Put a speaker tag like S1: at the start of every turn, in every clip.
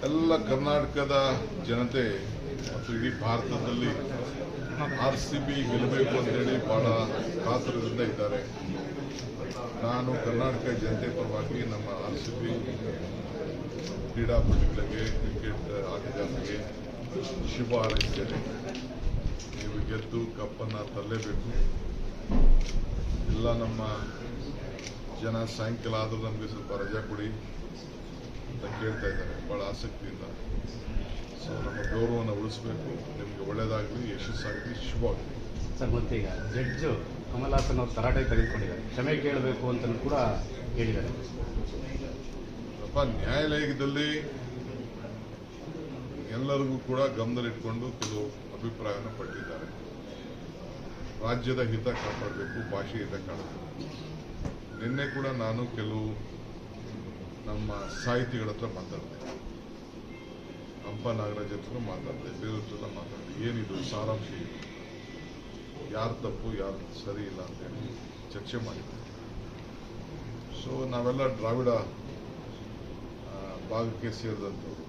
S1: ಎಲ್ಲ ಕರ್ನಾಟಕದ ಜನತೆ ಮತ್ತು ಇಡೀ ಭಾರತದಲ್ಲಿ RCB ಗೆಲ್ಲಬೇಕು ಅಂತೇಳಿ ಬಹಳ ಕಾತರದಿಂದ ಇದ್ದಾರೆ. ನಾನು ಕರ್ನಾಟಕ ಜನತೆ ಪರವಾಗಿ ನಮ್ಮ RCB ಕ್ರೀಡಾಪಟುಗಳಿಗೆ, ಕ್ರಿಕೆಟ್ ಆಟಗಾರರಿಗೆ ಶುಭ ಹಾರೈಸ್ತೇನೆ. ನೀವು ಗೆದ್ದು ಕಪ್ಪನ್ನು ತರಲೇಬೇಕು. ಎಲ್ಲ ನಮ್ಮ ಜನ ಸಾಯಂಕಾಲ ಆದರೂ ನಮಗೆ ಸ್ವಲ್ಪ ರಜಾ ಕೊಡಿ ಅಂತ ಕೇಳ್ತಾ ಇದ್ದಾರೆ ಭಾಳ ಆಸಕ್ತಿಯಿಂದ. ಸೊ ನಮ್ಮ ಗೌರವವನ್ನು ಉಳಿಸಬೇಕು. ನಿಮಗೆ ಒಳ್ಳೆಯದಾಗಲಿ, ಯಶಸ್ಸಾಗಲಿ, ಶುಭವಾಗಲಿ.
S2: ಸರ್, ಮತ್ತೆ ಈಗ ಜಡ್ಜ್ ಕಮಲ್ ಹಾಸನ್ ಅವರು ತರಾಟೆ ತೆಗೆದುಕೊಂಡಿದ್ದಾರೆ, ಕ್ಷಮೆ ಕೇಳಬೇಕು ಅಂತ ಕೂಡ ಹೇಳಿದ್ದಾರೆ.
S1: ನ್ಯಾಯಾಲಯದಲ್ಲಿ ಎಲ್ಲರಿಗೂ ಕೂಡ ಗಮನದಲ್ಲಿಟ್ಕೊಂಡು ಕೆಲವು ಅಭಿಪ್ರಾಯವನ್ನು ಪಟ್ಟಿದ್ದಾರೆ. ರಾಜ್ಯದ ಹಿತ ಕಾಪಾಡಬೇಕು, ಭಾಷೆ ಹಿತ ಕಾಪಾಡಬೇಕು. ನಿನ್ನೆ ಕೂಡ ನಾನು ಕೆಲವು ನಮ್ಮ ಸಾಹಿತಿಗಳ ಹತ್ರ ಮಾತಾಡಿದೆ, ಹಂಪ ನಾಗರಾಜ್ ಹತ್ರ ಮಾತಾಡಿದೆ, ಬೇರೆಯವ್ರ ಹತ್ರ ಮಾತಾಡಿದೆ. ಏನಿದು ಸಾರಾಂಶ, ಯಾರು ತಪ್ಪು ಯಾರು ಸರಿ ಇಲ್ಲ ಅಂತೇಳಿ ಚರ್ಚೆ ಮಾಡಿದ್ದೆ. ಸೊ ನಾವೆಲ್ಲ ದ್ರಾವಿಡ ಭಾಗಕ್ಕೆ ಸೇರಿದಂಥವ್ರು,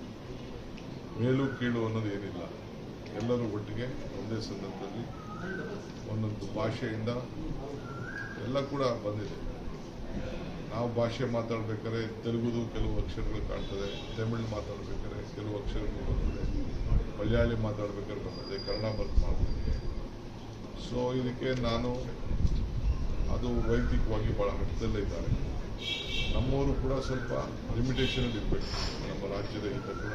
S1: ಮೇಲು ಕೀಳು ಅನ್ನೋದು ಏನಿಲ್ಲ. ಎಲ್ಲರೂ ಒಟ್ಟಿಗೆ ಒಂದೇ ಸಂದರ್ಭದಲ್ಲಿ ಒಂದೊಂದು ಭಾಷೆಯಿಂದ ಎಲ್ಲ ಕೂಡ ಬಂದಿದೆ. ನಾವು ಭಾಷೆ ಮಾತಾಡ್ಬೇಕಾದ್ರೆ ತೆಲುಗುದು ಕೆಲವು ಅಕ್ಷರಗಳು ಕಾಣ್ತದೆ, ತಮಿಳು ಮಾತಾಡ್ಬೇಕಾದ್ರೆ ಕೆಲವು ಅಕ್ಷರಗಳು ಬರ್ತದೆ, ಮಲಯಾಳಿ ಮಾತಾಡ್ಬೇಕಾದ್ರೆ ಬರ್ತದೆ, ಕನ್ನಡ ಮಾಡ್ತದೆ. ಸೊ ಇದಕ್ಕೆ ನಾನು ಅದು ವೈಯಕ್ತಿಕವಾಗಿ ಭಾಳ ಹಟ್ಟದಲ್ಲೇ ಇದ್ದಾರೆ. ನಮ್ಮವರು ಕೂಡ ಸ್ವಲ್ಪ ಲಿಮಿಟೇಷನ್ ಇರಬೇಕು. ನಮ್ಮ ರಾಜ್ಯದ ಹಿತ ಕೂಡ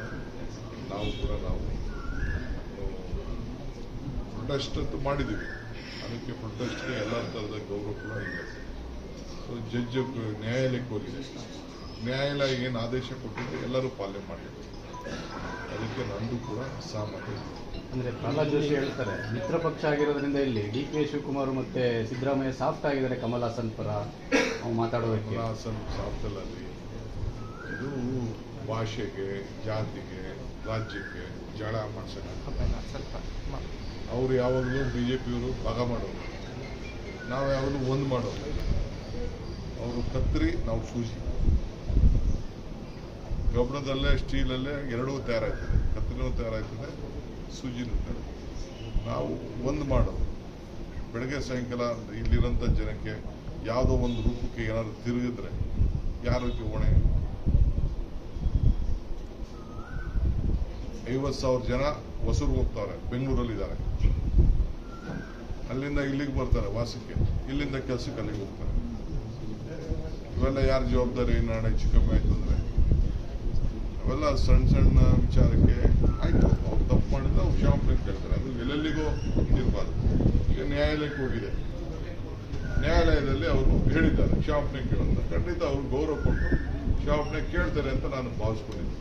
S1: ನಾವು ಪ್ರೊಟೆಸ್ಟ್ ಅಂತೂ ಮಾಡಿದ್ದೀವಿ, ಅದಕ್ಕೆ ಪ್ರೊಟೆಸ್ಟ್ಗೆ ಎಲ್ಲ ಥರದ ಗೌರವ ಕೂಡ ಇದೆ. ಸೊ ಜಡ್ಜ್ ನ್ಯಾಯಾಲಯಕ್ಕೆ ಹೋಗಿದೆ, ನ್ಯಾಯಾಲಯ ಏನು ಆದೇಶ ಕೊಟ್ಟಿದೆ ಎಲ್ಲರೂ ಪಾಲನೆ ಮಾಡಬೇಕು. ಅದಕ್ಕೆ ನಂದು ಕೂಡ ಸಹಮತ ಇದೆ.
S2: ಅಂದರೆ ಪ್ರಹ್ಲಾದ್ ಜೋಶಿ ಹೇಳ್ತಾರೆ, ಮಿತ್ರ ಪಕ್ಷ ಆಗಿರೋದ್ರಿಂದ ಇಲ್ಲಿ DK ಶಿವಕುಮಾರ್ ಮತ್ತೆ ಸಿದ್ದರಾಮಯ್ಯ ಸಾಫ್ಟ್ ಆಗಿದ್ದಾರೆ ಕಮಲ್ ಹಾಸನ್ ಪರ ಮಾತಾಡೋದಕ್ಕೆ.
S1: ಕಮಲ್ ಹಾಸನ್ ಸಾಫ್ಟ್ ಅಲ್ಲಲ್ಲಿ, ಇದು ಭಾಷೆಗೆ, ಜಾತಿಗೆ, ರಾಜ್ಯಕ್ಕೆ ಜಗಳ ಮಾಡ್ಸೋಣ. ಅವರು ಯಾವಾಗಲೂ BJPಯವರು ಭಾಗ ಮಾಡೋರು, ನಾವು ಯಾವಾಗಲೂ ಒಂದು ಮಾಡೋರು. ಅವರು ಕತ್ರಿ, ನಾವು ಸೂಜಿ. ಕಬ್ಬಣದಲ್ಲೇ ಸ್ಟೀಲಲ್ಲೇ ಎರಡೂ ತಯಾರಾಗ್ತದೆ, ಕತ್ರಿನೂ ತಯಾರಾಗ್ತದೆ, ಸೂಜಿನೂ ತಯಾರ. ನಾವು ಒಂದು ಮಾಡೋದು. ಬೆಳಗ್ಗೆ ಸಾಯಂಕಾಲ ಇಲ್ಲಿರೋಂಥ ಜನಕ್ಕೆ ಯಾವುದೋ ಒಂದು ರೂಪಕ್ಕೆ ಏನಾದ್ರು ತಿರುಗಿದ್ರೆ ಯಾರಿಗೆ ಹೊಣೆ? 50,000 ಜನ ಹೊಸರು ಹೋಗ್ತಾರೆ, ಬೆಂಗಳೂರಲ್ಲಿದ್ದಾರೆ. ಅಲ್ಲಿಂದ ಇಲ್ಲಿಗೆ ಬರ್ತಾರೆ ವಾಸಕ್ಕೆ, ಇಲ್ಲಿಂದ ಕೆಲಸಕ್ಕೆ ಅಲ್ಲಿಗೆ ಹೋಗ್ತಾರೆ. ಇವೆಲ್ಲ ಯಾರ ಜವಾಬ್ದಾರಿ? ನಾಳೆ ಹೆಚ್ಚು ಕಮ್ಮಿ ಆಯ್ತು ಅಂದರೆ ಅವೆಲ್ಲ ಸಣ್ಣ ಸಣ್ಣ ವಿಚಾರಕ್ಕೆ ಆಯ್ತು, ಅವ್ರು ತಪ್ಪು ಮಾಡಿದ್ರೆ ಅವ್ರು ಕ್ಷಮಾಪಣೆ ಕೇಳ್ತಾರೆ. ಅದು ಎಲ್ಲೆಲ್ಲಿಗೂ ಇರಬಾರ್ದು. ಈಗ ನ್ಯಾಯಾಲಯಕ್ಕೆ ಹೋಗಿದೆ, ನ್ಯಾಯಾಲಯದಲ್ಲಿ ಅವರು ಹೇಳಿದ್ದಾರೆ ಕ್ಷಮಾಪಣೆ ಕೇಳಂತ. ಖಂಡಿತ ಅವರು ಗೌರವ ಕೊಟ್ಟು ಕ್ಷಮಾಪಣೆ ಕೇಳ್ತಾರೆ ಅಂತ ನಾನು ಭಾವಿಸ್ಕೊಂಡಿದ್ದೆ.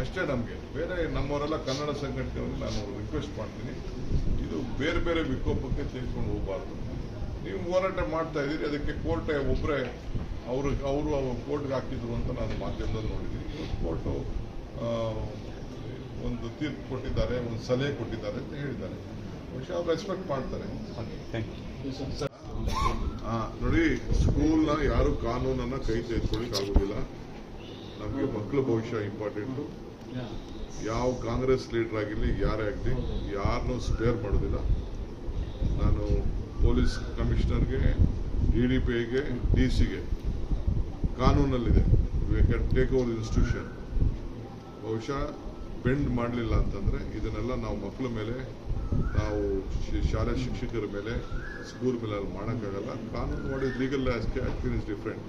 S1: ಅಷ್ಟೇ. ನಮಗೆ ಬೇರೆ ನಮ್ಮವರೆಲ್ಲ ಕನ್ನಡ ಸಂಘಟನೆಯಲ್ಲಿ ನಾನು ರಿಕ್ವೆಸ್ಟ್ ಮಾಡ್ತೀನಿ, ಇದು ಬೇರೆ ಬೇರೆ ವಿಕೋಪಕ್ಕೆ ತೆಗೆದುಕೊಂಡು ಹೋಗಬಾರ್ದು. ನೀವು ಹೋರಾಟ ಮಾಡ್ತಾ ಇದ್ದೀರಿ, ಅದಕ್ಕೆ ಕೋರ್ಟ್ ಒಬ್ಬರೇ ಅವರು ಕೋರ್ಟ್ಗೆ ಹಾಕಿದ್ರು ಅಂತ ನಾನು ಮಾಧ್ಯಮದಲ್ಲಿ ನೋಡಿದ್ದೀನಿ. ಕೋರ್ಟು ಒಂದು ತೀರ್ಪು ಕೊಟ್ಟಿದ್ದಾರೆ, ಒಂದು ಸಲಹೆ ಕೊಟ್ಟಿದ್ದಾರೆ ಅಂತ ಹೇಳಿದ್ದಾರೆ. ಬಹುಶಃ ಅವ್ರು ರೆಸ್ಪೆಕ್ಟ್ ಮಾಡ್ತಾರೆ. ನೋಡಿ, ಸ್ಕೂಲ್ನ ಯಾರು ಕಾನೂನನ್ನು ಕೈ ತೆಗೆದುಕೊಳ್ಳಿಕ್ಕೆ ಆಗೋದಿಲ್ಲ. ನಮಗೆ ಮಕ್ಕಳ ಭವಿಷ್ಯ ಇಂಪಾರ್ಟೆಂಟು. ಯಾವ ಕಾಂಗ್ರೆಸ್ ಲೀಡರ್ ಆಗಿರಲಿ, ಯಾರೇ ಆಗಲಿ, ಯಾರನ್ನೂ ಸ್ಪೇರ್ ಮಾಡೋದಿಲ್ಲ. ನಾನು ಪೊಲೀಸ್ ಕಮಿಷನರ್ಗೆ, DDPIಗೆ, DC-ಗೆ ಕಾನೂನಲ್ಲಿದೆ, we can take over institution. ಬಹುಶಃ ಬೆಂಡ್ ಮಾಡಲಿಲ್ಲ ಅಂತಂದರೆ ಇದನ್ನೆಲ್ಲ ನಾವು ಮಕ್ಕಳ ಮೇಲೆ, ನಾವು ಶಾಲಾ ಶಿಕ್ಷಕರ ಮೇಲೆ, ಸ್ಕೂಲ್ ಮೇಲೆ ಅಲ್ಲಿ ಮಾಡೋಕ್ಕಾಗಲ್ಲ. ಕಾನೂನು what is legal acting is different.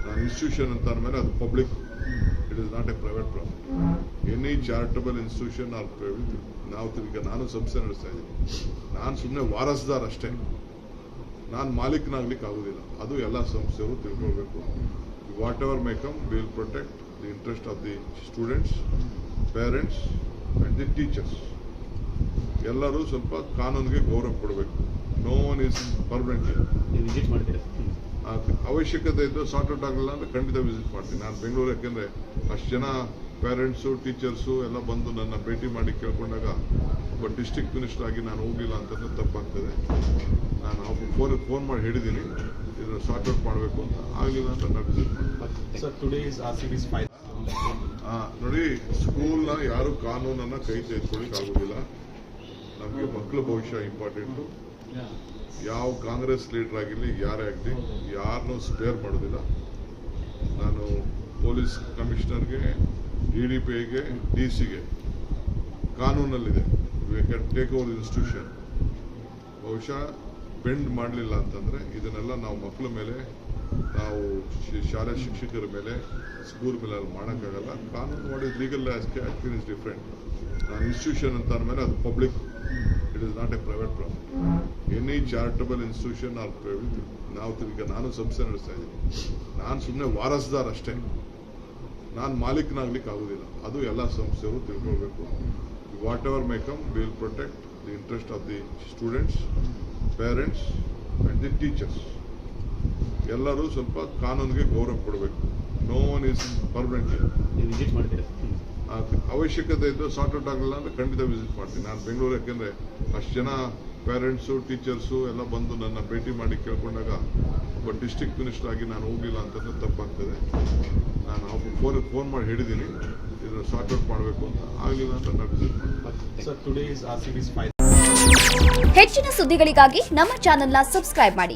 S1: ನಾನು ಇನ್ಸ್ಟಿಟ್ಯೂಷನ್ ಅಂತ ಅಂದಮೇಲೆ ಅದು public, it is not a private property. Any charitable institution or private. ಈಗ ನಾನು ಸಂಸ್ಥೆ ನಡೆಸ್ತಾ ಇದ್ದೀನಿ, ನಾನು ಸುಮ್ಮನೆ ವಾರಸ್ದಾರ ಅಷ್ಟೇ, ನಾನು ಮಾಲೀಕನಾಗ್ಲಿಕ್ಕೆ ಆಗೋದಿಲ್ಲ. ಅದು ಎಲ್ಲ ಸಂಸ್ಥೆಯವರು ತಿಳ್ಕೊಳ್ಬೇಕು. Whatever may come, we will protect the interest of the students, parents and the teachers. ಎಲ್ಲರೂ ಸ್ವಲ್ಪ ಕಾನೂನಿಗೆ ಗೌರವ ಕೊಡಬೇಕು. No one is permanent.
S2: Visit ಮಾಡ್ತೀರಾ?
S1: ಅವಶ್ಯಕತೆ ಇದ್ದು ಸಾರ್ಟ್ ಔಟ್ ಆಗಲಿಲ್ಲ ಅಂದರೆ ಖಂಡಿತ ವಿಸಿಟ್ ಮಾಡ್ತೀನಿ. ನಾನು ಬೆಂಗಳೂರು, ಯಾಕೆಂದರೆ ಅಷ್ಟು ಜನ ಪೇರೆಂಟ್ಸು, ಟೀಚರ್ಸು ಎಲ್ಲ ಬಂದು ನನ್ನ ಭೇಟಿ ಮಾಡಿ ಕೇಳ್ಕೊಂಡಾಗ ಒಬ್ಬ ಡಿಸ್ಟ್ರಿಕ್ಟ್ ಮಿನಿಸ್ಟರ್ ಆಗಿ ನಾನು ಹೋಗಲಿಲ್ಲ ಅಂತಂದ್ರೆ ತಪ್ಪಾಗ್ತದೆ. ನಾನು ಫೋನ್ ಮಾಡಿ ಹೇಳಿದ್ದೀನಿ, ಇದನ್ನು ಸಾರ್ಟ್ ಔಟ್ ಮಾಡಬೇಕು ಅಂತ. ಆಗಲಿಲ್ಲ ಅಂತ ನಾನು ವಿಸಿಟ್ ಮಾಡ್ತೀನಿ.
S3: Sir, today is RCB's fight.
S1: ನೋಡಿ, ಸ್ಕೂಲ್ನ ಯಾರು ಕಾನೂನನ್ನ ಕೈ ತೆಗೆದುಕೊಳ್ಳಿಕ್ ಆಗುದಿಲ್ಲ. ನಮಗೆ ಮಕ್ಕಳ ಭವಿಷ್ಯ ಇಂಪಾರ್ಟೆಂಟು. ಯಾವ ಕಾಂಗ್ರೆಸ್ ಲೀಡರ್ ಆಗಿರಲಿ, ಯಾರೇ ಆಗಲಿ, ಯಾರನ್ನೂ ಸ್ಪೇರ್ ಮಾಡೋದಿಲ್ಲ. ನಾನು ಪೊಲೀಸ್ ಕಮಿಷನರ್ಗೆ, DDPIಗೆ, DC-ಗೆ ಕಾನೂನಲ್ಲಿದೆ, we can take over institution. ಬಹುಶಃ ಬೆಂಡ್ ಮಾಡಲಿಲ್ಲ ಅಂತಂದರೆ ಇದನ್ನೆಲ್ಲ ನಾವು ಮಕ್ಕಳ ಮೇಲೆ, ನಾವು ಶಾಲಾ ಶಿಕ್ಷಕರ ಮೇಲೆ, ಸ್ಕೂಲ್ ಮೇಲೆ ಅಲ್ಲಿ ಮಾಡೋಕ್ಕಾಗಲ್ಲ. ಕಾನೂನು what is legal acting is different. ನಾನು ಇನ್ಸ್ಟಿಟ್ಯೂಷನ್ ಅಂತ ಅಂದಮೇಲೆ ಅದು public, it is not a private property. Any charitable institution or private. ಈಗ ನಾನು ಸಂಸ್ಥೆ ನಡೆಸ್ತಾ ಇದ್ದೀನಿ, ನಾನು ಸುಮ್ಮನೆ ವಾರಸ್ದಾರ್ ಅಷ್ಟೇ, ನಾನು ಮಾಲೀಕನಾಗ್ಲಿಕ್ಕೆ ಆಗೋದಿಲ್ಲ. ಅದು ಎಲ್ಲ ಸಂಸ್ಥೆಯವರು ತಿಳ್ಕೊಳ್ಬೇಕು. Whatever may come, will protect the interest of the students, parents and the teachers. ಎಲ್ಲರೂ ಸ್ವಲ್ಪ ಕಾನೂನಿಗೆ ಗೌರವ ಕೊಡಬೇಕು. No one is permanent.
S2: ನೀವು ವಿಸಿಟ್ ಮಾಡ್ತೀರಾ?
S1: ಅವಶ್ಯಕತೆ ಇದ್ದು ಸಾರ್ಟ್ ಔಟ್ ಆಗಲಿಲ್ಲ ಅಂದರೆ ಖಂಡಿತ ವಿಸಿಟ್ ಮಾಡ್ತೀನಿ. ನಾನು ಬೆಂಗಳೂರು, ಯಾಕೆಂದರೆ ಅಷ್ಟು ಜನ ಪೇರೆಂಟ್ಸು, ಟೀಚರ್ಸು ಎಲ್ಲ ಬಂದು ನನ್ನ ಭೇಟಿ ಮಾಡಿ ಕೇಳ್ಕೊಂಡಾಗ ಒಬ್ಬ ಡಿಸ್ಟ್ರಿಕ್ಟ್ ಮಿನಿಸ್ಟರ್ ಆಗಿ ನಾನು ಹೋಗಲಿಲ್ಲ ಅಂತಂದರೆ ತಪ್ಪಾಗ್ತದೆ. ನಾನು ಅವ್ರಿಗೆ ಫೋನ್ ಮಾಡಿ ಹೇಳಿದ್ದೀನಿ ಇದನ್ನು ಸಾರ್ಟ್ ಔಟ್ ಮಾಡಬೇಕು ಅಂತ. ಆಗಲಿಲ್ಲ ಅಂತ ನಾನು ವಿಸಿಟ್ ಮಾಡ್ತೀನಿ.
S3: Sir, today is RCB's fight.
S4: ಹೆಚ್ಚಿನ ಸುದ್ದಿಗಳಿಗಾಗಿ ನಮ್ಮ ಚಾನೆಲ್ನ ಸಬ್ಸ್ಕ್ರೈಬ್ ಮಾಡಿ.